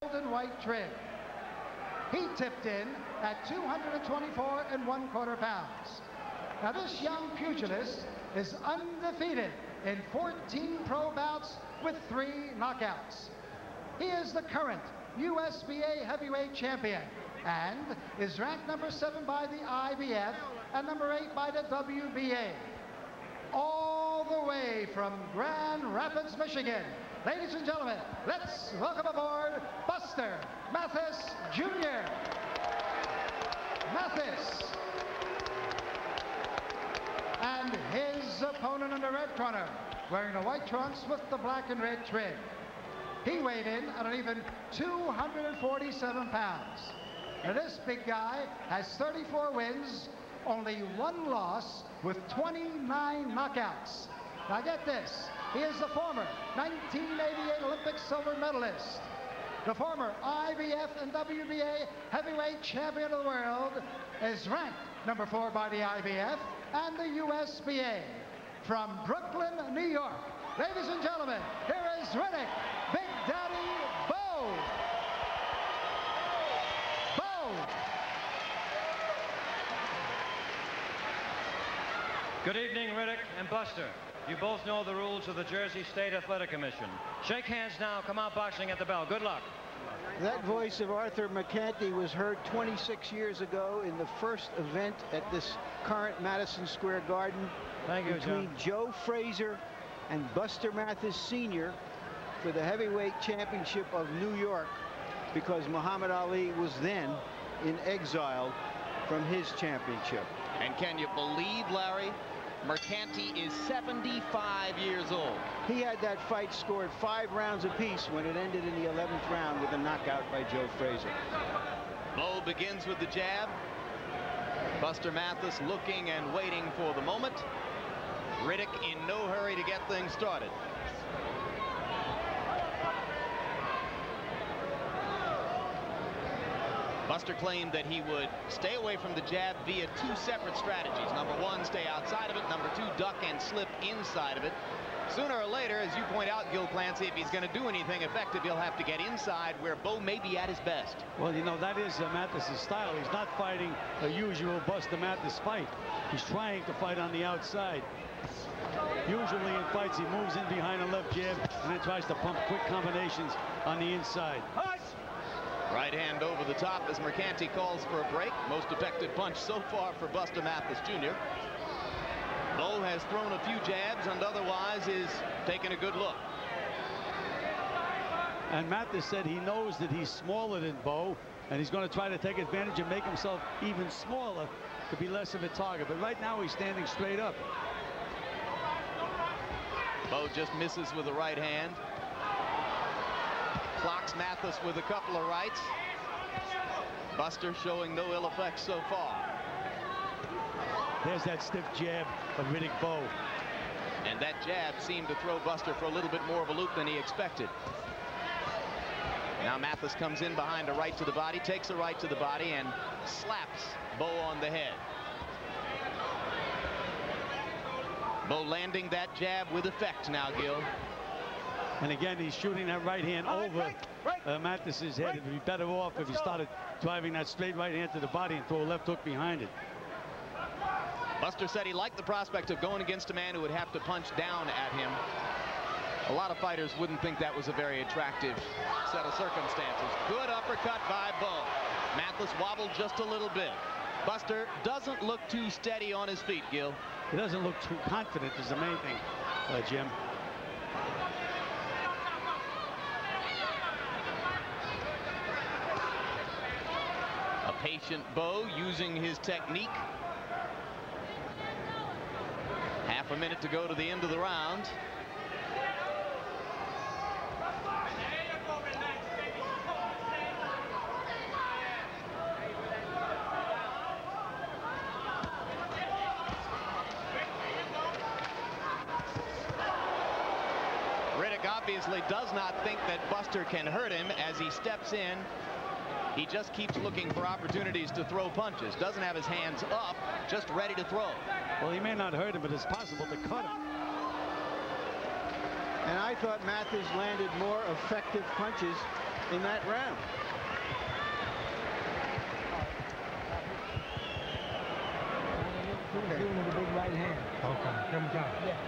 golden white trim. He tipped in at 224 1/4 pounds. Now this young pugilist is undefeated in 14 pro bouts with 3 knockouts. He is the current USBA heavyweight champion and is ranked number 7 by the IBF and number 8 by the WBA. All the way from Grand Rapids, Michigan, ladies and gentlemen, let's welcome aboard Buster Mathis Jr. Mathis. And his opponent in the red corner, wearing the white trunks with the black and red trim. He weighed in at an even 247 pounds. Now this big guy has 34 wins, only 1 loss with 29 knockouts. Now get this, he is the former 1988 Olympic silver medalist, the former IBF and WBA heavyweight champion of the world, is ranked number 4 by the IBF and the USBA. From Brooklyn, New York, ladies and gentlemen, here is Riddick Big Daddy Bowe. Good evening, Riddick and Buster. You both know the rules of the Jersey State Athletic Commission. Shake hands now. Come out boxing at the bell. Good luck. That voice of Arthur Mercante was heard 26 years ago in the first event at this current Madison Square Garden. Thank you, between Joe Frazier and Buster Mathis Sr. for the heavyweight championship of New York, because Muhammad Ali was then in exile from his championship. And can you believe, Larry, Mercante is 75 years old. He had that fight scored 5 rounds apiece when it ended in the 11th round with a knockout by Joe Frazier. Bowe begins with the jab. Buster Mathis looking and waiting for the moment. Riddick in no hurry to get things started. Buster claimed that he would stay away from the jab via 2 separate strategies. Number 1, stay outside of it. Number 2, duck and slip inside of it. Sooner or later, as you point out, Gil Clancy, if he's going to do anything effective, he'll have to get inside where Bowe may be at his best. Well, you know, that is Mathis' style. He's not fighting a usual Buster Mathis fight. He's trying to fight on the outside. Usually in fights, he moves in behind a left jab and then tries to pump quick combinations on the inside. Right hand over the top as Mercante calls for a break. Most effective punch so far for Buster Mathis Jr. Bowe has thrown a few jabs and otherwise is taking a good look. And Mathis said he knows that he's smaller than Bowe, and he's going to try to take advantage and make himself even smaller to be less of a target. But right now he's standing straight up. Bowe just misses with the right hand. Clocks Mathis with a couple of rights. Buster showing no ill effects so far. There's that stiff jab of Riddick Bowe. And that jab seemed to throw Buster for a little bit more of a loop than he expected. Now Mathis comes in behind a right to the body, takes a right to the body, and slaps Bowe on the head. Bowe landing that jab with effect now, Gil. And again, he's shooting that right hand over Mathis's head. It would be better off if he started driving that straight right hand to the body and throw a left hook behind it. Buster said he liked the prospect of going against a man who would have to punch down at him. A lot of fighters wouldn't think that was a very attractive set of circumstances. Good uppercut by Bowe. Mathis wobbled just a little bit. Buster doesn't look too steady on his feet, Gil. He doesn't look too confident is the main thing, Jim. A patient Bowe using his technique. Half a minute to go to the end of the round. Riddick obviously does not think that Buster can hurt him as he steps in. He just keeps looking for opportunities to throw punches. Doesn't have his hands up, just ready to throw. Well, he may not hurt him, but it's possible to cut him. And I thought Mathis landed more effective punches in that round. Doing with a big right hand. Okay, come on. Yeah.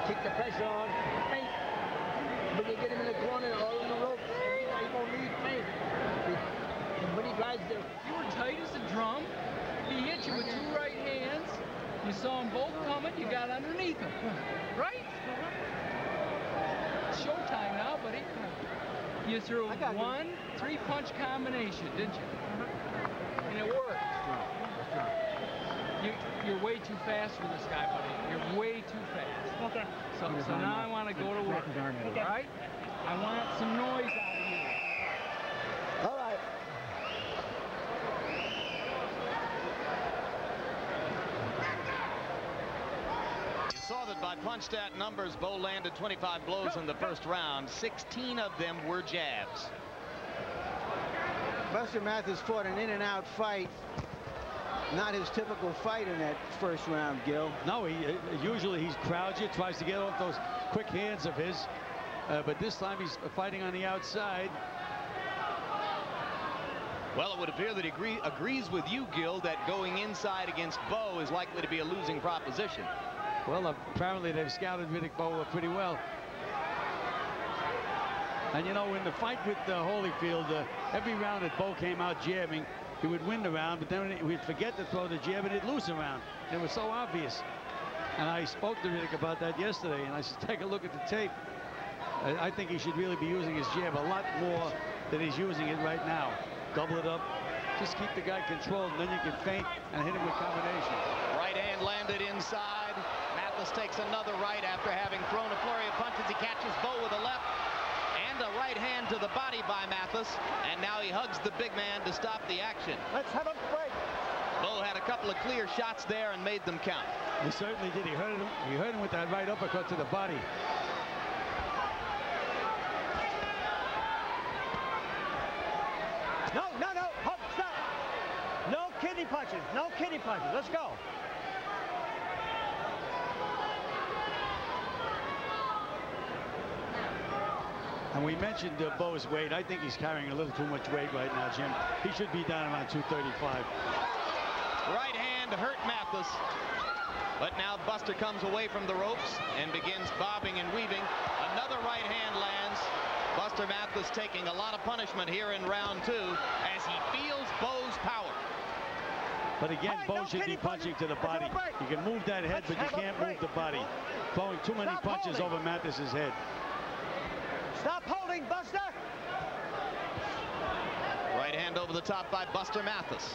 Keep the pressure on. Feint. When you get him in the corner or in the rope, he won't leave feint. When he drives the... You were tight as a drum. He hit you with 2 right hands. You saw them both coming. You got underneath them. Right? It's showtime now, buddy. You threw one 3-punch combination, didn't you? And it worked. You're way too fast for this guy, buddy. You're way too fast. Okay. So now I want to go to work. Okay. All right? I want some noise out of you. All right. You saw that by punch stat numbers, Bo landed 25 blows in the first round. 16 of them were jabs. Buster Mathis fought an in-and-out fight. Not his typical fight in that first round, Gil. No, usually he crowds you, tries to get off those quick hands of his. But this time he's fighting on the outside. Well, it would appear that he agrees with you, Gil, that going inside against Bo is likely to be a losing proposition. Well, apparently they've scouted Riddick Bowe pretty well. And, you know, in the fight with Holyfield, every round that Bo came out jabbing, he would win the round, but then he'd forget to throw the jab and he'd lose the round. It was so obvious. And I spoke to Riddick about that yesterday, and I said, take a look at the tape. I think he should really be using his jab a lot more than he's using it right now. Double it up. Just keep the guy controlled, and then you can feint and hit him with combination. Right hand landed inside. Mathis takes another right after having thrown a flurry of punches. He catches Bo with a left. And a right hand to the body by Mathis, and now he hugs the big man to stop the action. Let's have a break. Bo had a couple of clear shots there and made them count. He certainly did. He hurt him with that right uppercut to the body. No, stop. No kidney punches. No kidney punches. Let's go. And we mentioned Bo's weight. I think he's carrying a little too much weight right now, Jim. He should be down around 235. Right hand hurt Mathis. But now Buster comes away from the ropes and begins bobbing and weaving. Another right hand lands. Buster Mathis taking a lot of punishment here in round 2 as he feels Bo's power. But again, Bo should be punching to the body. You can move that head, but you can't move the body. Throwing too many punches over Mathis's head. Stop holding, Buster. Right hand over the top by Buster Mathis.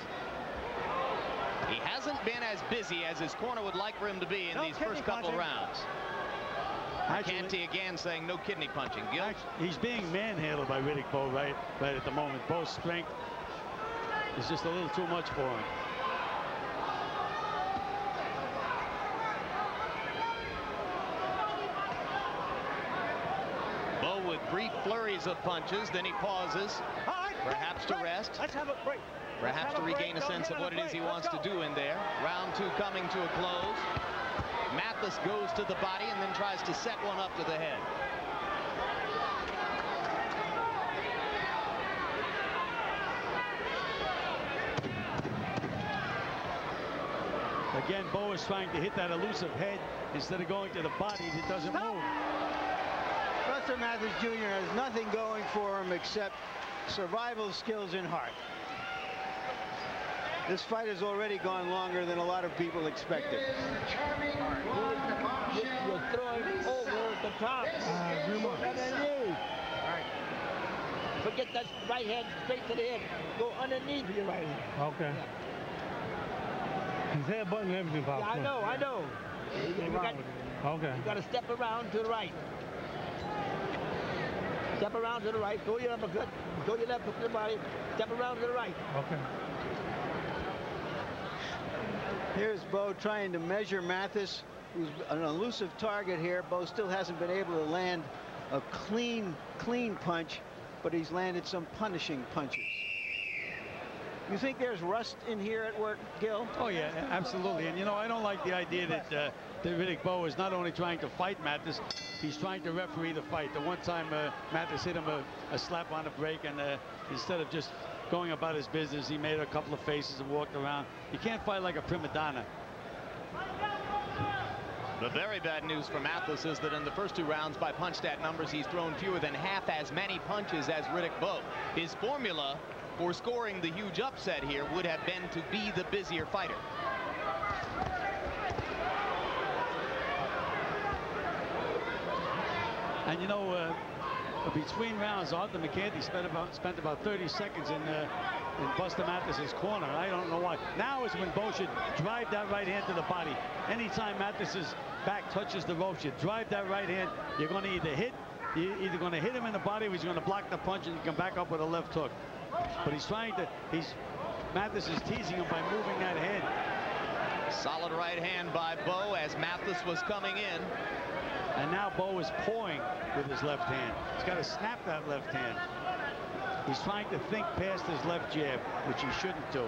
He hasn't been as busy as his corner would like for him to be in these first couple rounds. Canty again saying no kidney punching. Gil? He's being manhandled by Riddick Bowe right at the moment. Bo's strength is just a little too much for him. Bowe with brief flurries of punches, then he pauses, perhaps to rest. Let's have a break. Perhaps to regain a sense of what it is he wants to do in there. Round 2 coming to a close. Mathis goes to the body and then tries to set one up to the head. Again, Bowe is trying to hit that elusive head instead of going to the body. It doesn't move. Buster Mathis Jr. has nothing going for him except survival skills and heart. This fight has already gone longer than a lot of people expected. You're throwing over the top. Underneath. Forget that right hand straight to the head. Go underneath your right hand. Okay. His head button and everything, Pop. Yeah, I know. Okay. You got to step around to the right. Step around to the right. Throw your uppercut. Throw your left hook to the body. Step around to the right. Okay. Here's Bowe trying to measure Mathis, who's an elusive target here. Bowe still hasn't been able to land a clean punch, but he's landed some punishing punches. You think there's rust in here at work, Gil? Oh, yeah, absolutely. And, you know, I don't like the idea that Riddick Bowe is not only trying to fight Mathis, he's trying to referee the fight. The one time Mathis hit him a slap on the break, and instead of just going about his business, he made a couple of faces and walked around. You can't fight like a prima donna. The very bad news for Mathis is that in the first 2 rounds, by punch stat numbers, he's thrown fewer than half as many punches as Riddick Bowe. His formula for scoring the huge upset here would have been to be the busier fighter. And you know, between rounds, Arthur McCarthy spent about 30 seconds in Buster Mathis's corner. I don't know why. Now is when Bowe should drive that right hand to the body. Anytime Mathis's back touches the ropes, you drive that right hand. You're going to you're either going to hit him in the body, or he's going to block the punch and come back up with a left hook. But Mathis is teasing him by moving that head. Solid right hand by Bowe as Mathis was coming in. And now Bowe is pawing with his left hand. He's got to snap that left hand. He's trying to think past his left jab, which he shouldn't do.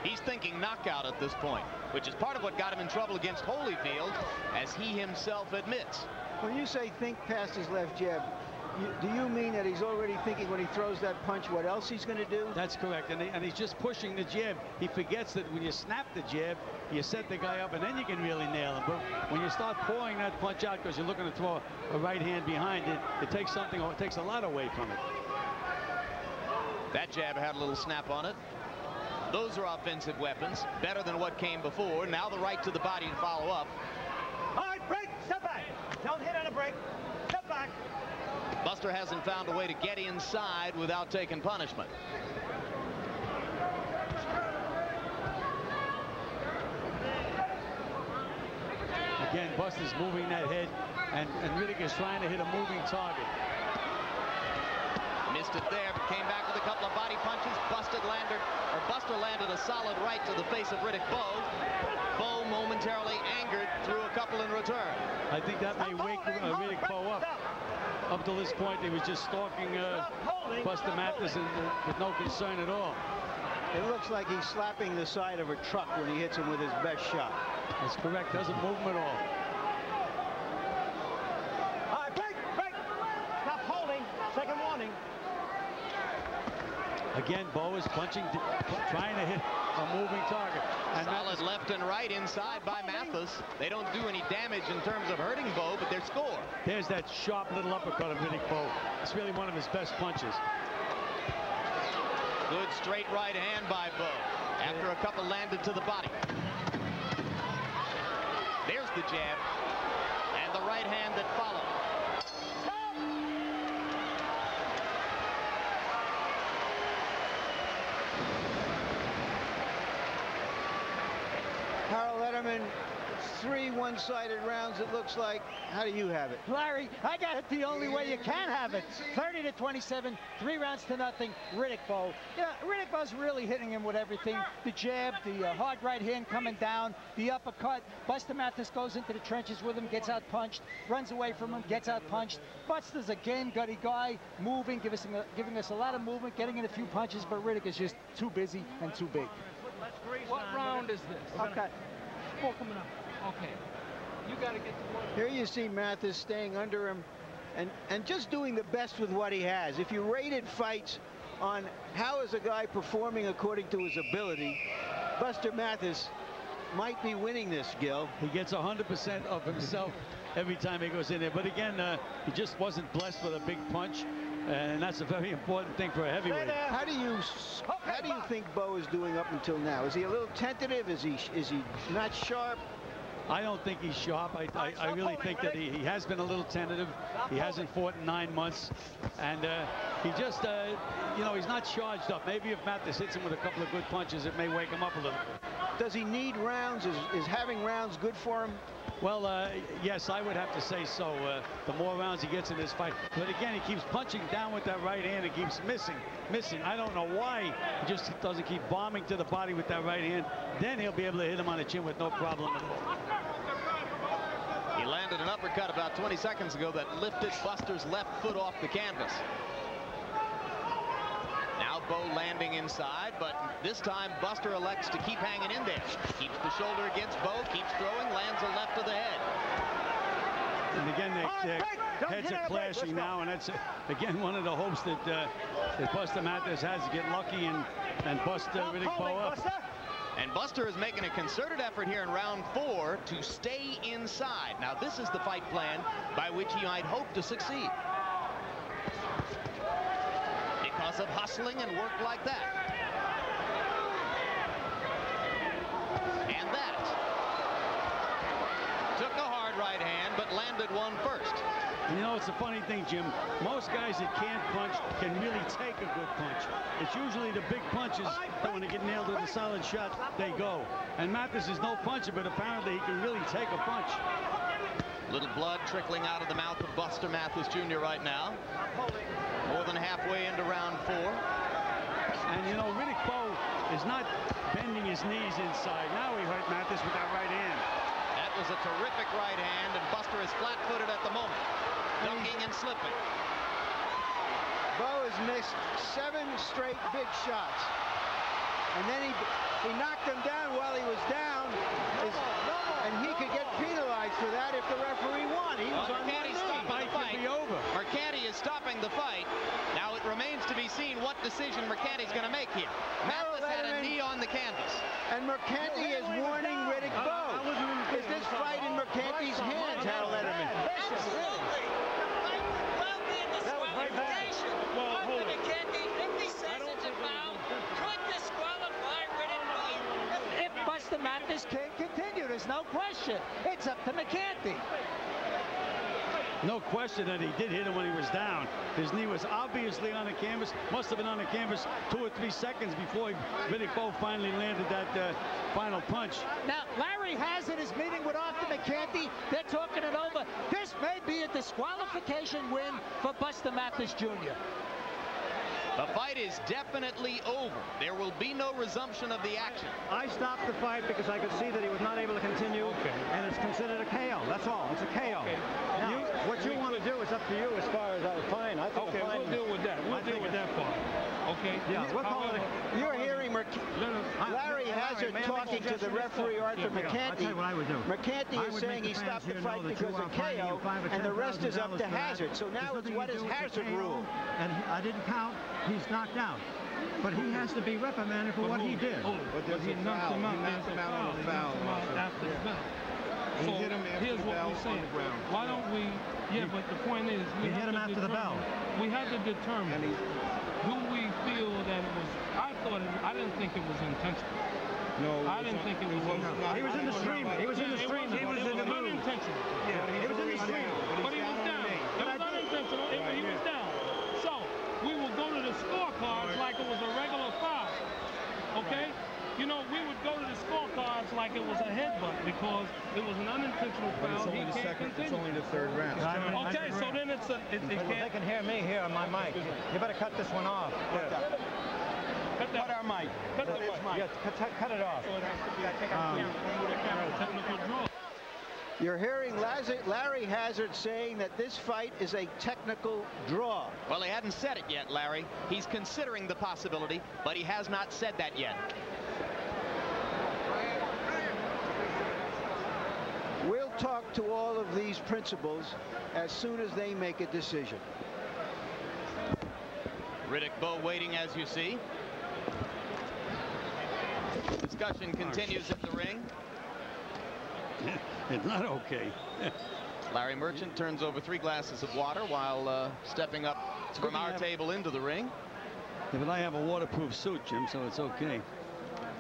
He's thinking knockout at this point, which is part of what got him in trouble against Holyfield, as he himself admits. When you say think past his left jab, do you mean that he's already thinking when he throws that punch what else he's going to do? That's correct, and he's just pushing the jab. He forgets that when you snap the jab, you set the guy up, and then you can really nail him. But when you start pouring that punch out because you're looking to throw a right hand behind it, it takes a lot away from it. That jab had a little snap on it. Those are offensive weapons, better than what came before. Now the right to the body and follow up. All right, break, step back. Don't hit on a break. Step back. Buster hasn't found a way to get inside without taking punishment. Again, Buster's moving that head, and Riddick is trying to hit a moving target. Missed it there, but came back with a couple of body punches. Buster landed a solid right to the face of Riddick Bowe. Bowe momentarily angered, threw a couple in return. I think that may wake Riddick Bowe up. Up to this point, he was just stalking Buster Mathis with no concern at all. It looks like he's slapping the side of a truck when he hits him with his best shot. That's correct. Doesn't move him at all. All right, break. Stop holding. Second warning. Again, Bowe is punching, trying to hit a moving target. And solid left and right inside by Mathis. They don't do any damage in terms of hurting Bowe, but they score. There's that sharp little uppercut of Riddick Bowe. It's really one of his best punches. Good straight right hand by Bowe after a couple landed to the body. There's the jab and the right hand that followed. Harold Letterman, 3 one-sided rounds, it looks like. How do you have it? Larry, I got it the only way you can have it. 30-27, 3 rounds to nothing, Riddick Bowe. Yeah, Riddick Bowe's really hitting him with everything. The jab, the hard right hand coming down, the uppercut. Buster Mathis goes into the trenches with him, gets out punched, runs away from him, gets out punched. Buster's a game-gutty guy, moving, giving us a lot of movement, getting in a few punches, but Riddick is just too busy and too big. What round is this? Okay. 4 coming up. Okay. You got to get to work. Here you see Mathis staying under him and just doing the best with what he has. If you rated fights on how is a guy performing according to his ability, Buster Mathis might be winning this, Gil. He gets 100% of himself every time he goes in there. But again, he just wasn't blessed with a big punch. And that's a very important thing for a heavyweight. How do you think Bowe is doing up until now? Is he a little tentative? Is he not sharp? I don't think he's sharp. I really think that he has been a little tentative. He hasn't fought in 9 months. And he just, you know, he's not charged up. Maybe if Mathis hits him with a couple of good punches, it may wake him up a little bit. Does he need rounds? Is having rounds good for him? Well, yes, I would have to say so. The more rounds he gets in this fight. But again, he keeps punching down with that right hand and keeps missing. I don't know why. He just doesn't keep bombing to the body with that right hand. Then he'll be able to hit him on the chin with no problem at all. He landed an uppercut about 20 seconds ago that lifted Buster's left foot off the canvas. Now Bowe landing inside, but this time Buster elects to keep hanging in there. Keeps the shoulder against Bowe, keeps throwing, lands a left to the head. And again, their heads are clashing now, and that's again one of the hopes that Buster Mathis has to get lucky and bust Riddick Bowe up. And Buster is making a concerted effort here in round 4 to stay inside. Now this is the fight plan by which he might hope to succeed. Because of hustling and work like that. And that took a hard right hand, but landed one first. You know, it's a funny thing, Jim. Most guys that can't punch can really take a good punch. It's usually the big punches that when they get nailed with a solid shot, they go. And Mathis is no puncher, but apparently he can really take a punch. Little blood trickling out of the mouth of Buster Mathis Jr. right now. More than halfway into round 4. And you know, Riddick Bowe is not bending his knees inside. Now he hurt Mathis with that right hand. That was a terrific right hand, and Buster is flat-footed at the moment. Ducking and slipping. Bowe has missed 7 straight big shots. And then he knocked him down while he was down. And he could get penalized for that if the referee won. He was on one knee. Stopping the fight. Mercante is stopping the fight. Now it remains to be seen what decision Mercante's going to make here. Mathis had a knee on the canvas. And Mercante is warning Riddick Bowe. Is this fight in Mercante's hands, Harold Letterman? Absolutely. Well, be a disqualification. Arthur Mercante, if he says it's a foul, could disqualify Riddick Bowe. If Buster Mathis can continue, there's no question. It's up to Mercante. No question that he did hit him when he was down. His knee was obviously on the canvas. Must have been on the canvas 2 or 3 seconds before Riddick Bowe finally landed that final punch. Now, Larry Hazzard is meeting with Arthur Mercante. They're talking it over. This may be a disqualification win for Buster Mathis Jr. The fight is definitely over. There will be no resumption of the action. I stopped the fight because I could see that he was not able to continue, and it's considered a KO. That's all. It's a KO. Now, what you want to do is up to you as far as fine. I think okay, we'll deal with that. We'll deal with that part. Okay. Yeah, we'll call it. You're hearing Larry Hazzard talking to the referee Arthur Mercante. Mercante is saying he stopped the fight because of KO, and the rest is up to Hazzard. So now it's what is Hazzard rule? And I didn't count. He's knocked out. But he has to be reprimanded for what he did. But he knocked him out. He knocked him out on the foul. After the bell. So here's what we're saying. Why don't we? Yeah, but the point is, we hit him after the bell. We had to determine. Do we feel that it was? I didn't think it was intentional. No, I didn't think it was intentional. He was in the stream. He was in the stream. He was unintentional. Yeah, he was in the stream. But he was down. It was unintentional. He was down. So we will go to the scorecards like it was a regular foul. Okay? You know, we would go to the scorecards like it was a headbutt because it was an unintentional foul. He can't continue. It's only the 3rd round. Okay, so then it's a... They can hear me here on my mic. You better cut this one off. Cut our mic. Cut the mic. Yeah, cut it off. So it has to be technical draw. You're hearing Larry Hazzard saying that this fight is a technical draw. Well, he hadn't said it yet, Larry. He's considering the possibility, but he has not said that yet. We'll talk to all of these principals as soon as they make a decision. Riddick Bowe waiting, as you see. Discussion continues in the ring. It's not okay. Larry Merchant turns over 3 glasses of water while stepping up from our table into the ring. Yeah, but I have a waterproof suit, Jim, so it's okay.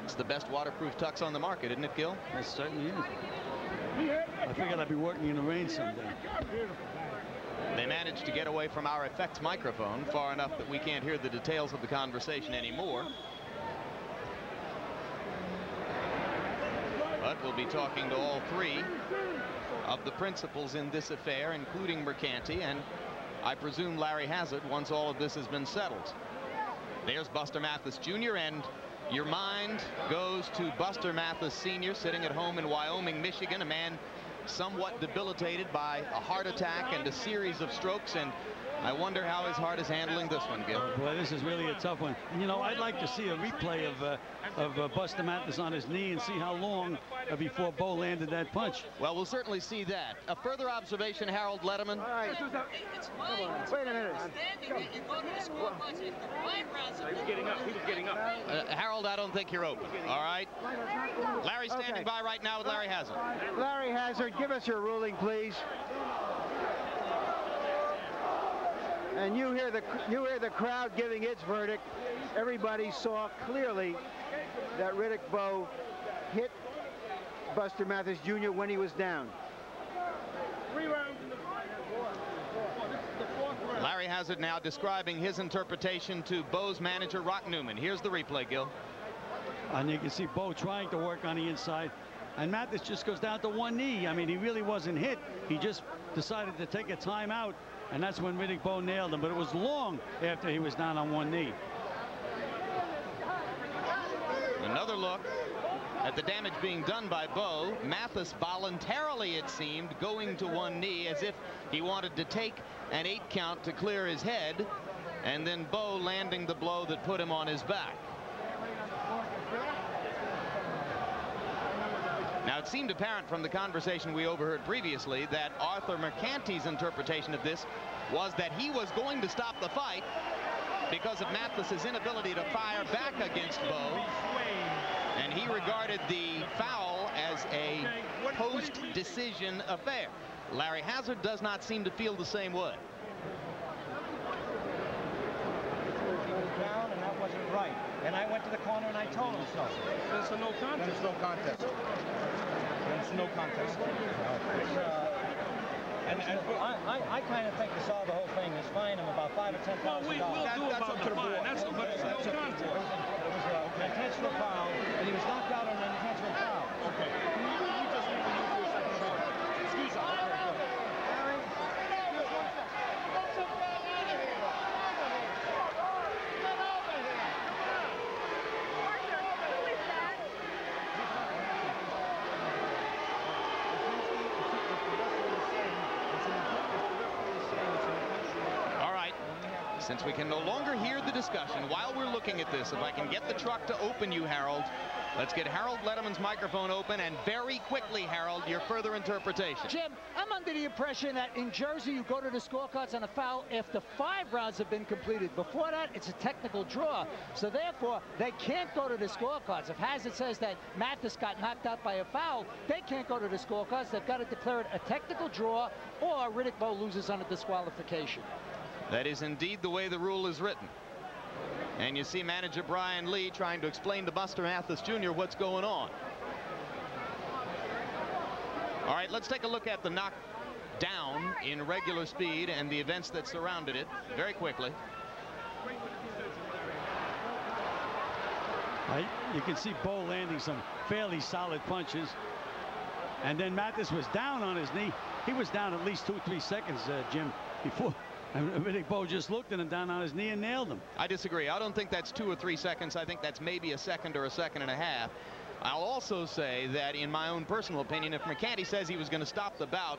It's the best waterproof tux on the market, isn't it, Gil? It certainly is. I figured I'd be working in the rain someday. They managed to get away from our effects microphone far enough that we can't hear the details of the conversation anymore. But we'll be talking to all 3 of the principals in this affair, including Mercante, and I presume Larry Hazzard once all of this has been settled. There's Buster Mathis Jr., and your mind goes to Buster Mathis Sr. sitting at home in Wyoming, Michigan, a man somewhat debilitated by a heart attack and a series of strokes, and I wonder how his heart is handling this one, Gil. Boy, this is really a tough one. And, you know, I'd like to see a replay of Buster Mathis on his knee and see how long before Bo landed that punch. Well, we'll certainly see that. A further observation, Harold Letterman. All right. Wait a minute. He was getting up. He was getting up. Harold, I don't think you're open. All right. Larry's standing by right now with Larry Hazzard. Larry Hazzard, give us your ruling, please. And you hear the crowd giving its verdict. Everybody saw clearly that Riddick Bowe hit Buster Mathis Jr. when he was down. 3 rounds in the fourth round. Larry Hazzard now describing his interpretation to Bowe's manager, Rock Newman. Here's the replay, Gil. And you can see Bowe trying to work on the inside. And Mathis just goes down to one knee. I mean, he really wasn't hit. He just decided to take a timeout. And that's when Riddick Bowe nailed him. But it was long after he was down on one knee. Another look at the damage being done by Bowe. Mathis voluntarily, it seemed, going to one knee as if he wanted to take an 8 count to clear his head. And then Bowe landing the blow that put him on his back. Now, it seemed apparent from the conversation we overheard previously that Arthur Mercanti's interpretation of this was that he was going to stop the fight because of Mathis's inability to fire back against Bowe. And he regarded the foul as a post-decision affair. Larry Hazzard does not seem to feel the same way. Down, and that wasn't right. And I went to the corner and I told him so. It's a no contest. There's no contest. There's no contest. I kind of think to solve the whole thing is fine him about $5,000 or $10,000. Well, we'll do about the fine. That's no contest. It was an intentional foul, and he was knocked out on an intentional foul. Okay. We just need to use for a second. Excuse me. Since we can no longer hear the discussion while we're looking at this, if I can get the truck to open you, Harold, let's get Harold Letterman's microphone open, and very quickly, Harold, your further interpretation. Jim, I'm under the impression that in Jersey you go to the scorecards on a foul after 5 rounds have been completed. Before that, it's a technical draw. So therefore, they can't go to the scorecards. If Hazzard says that Mathis got knocked out by a foul, they can't go to the scorecards. They've got to declare it a technical draw, or Riddick Bowe loses on a disqualification. That is indeed the way the rule is written. And you see manager Brian Lee trying to explain to Buster Mathis Jr. what's going on. All right, let's take a look at the knockdown in regular speed and the events that surrounded it very quickly. You can see Bowe landing some fairly solid punches. And then Mathis was down on his knee. He was down at least 2 or 3 seconds, Jim, before. And Riddick Bowe just looked at him down on his knee and nailed him. I disagree. I don't think that's 2 or 3 seconds. I think that's maybe a second or a second and a half. I'll also say that in my own personal opinion, if Mercanti says he was going to stop the bout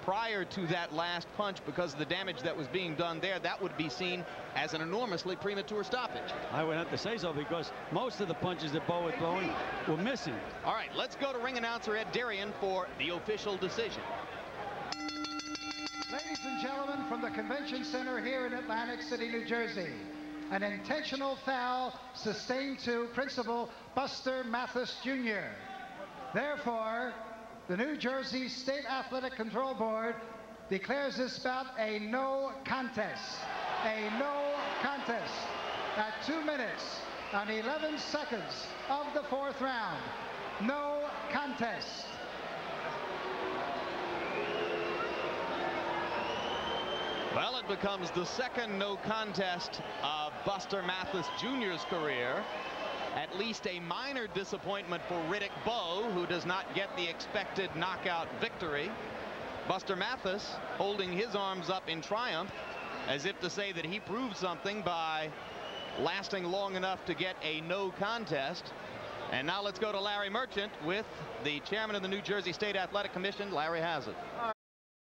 prior to that last punch because of the damage that was being done there, that would be seen as an enormously premature stoppage. I would have to say so, because most of the punches that Bowe was throwing were missing. All right, let's go to ring announcer Ed Darian for the official decision. Ladies and gentlemen, from the Convention Center here in Atlantic City, New Jersey, an intentional foul sustained to Principal Buster Mathis Jr. Therefore, the New Jersey State Athletic Control Board declares this bout a no contest. A no contest at 2 minutes and 11 seconds of the 4th round. No contest. Well, it becomes the second no contest of Buster Mathis Jr.'s career. At least a minor disappointment for Riddick Bowe, who does not get the expected knockout victory. Buster Mathis holding his arms up in triumph, as if to say that he proved something by lasting long enough to get a no contest. And now let's go to Larry Merchant with the chairman of the New Jersey State Athletic Commission, Larry Hazzard.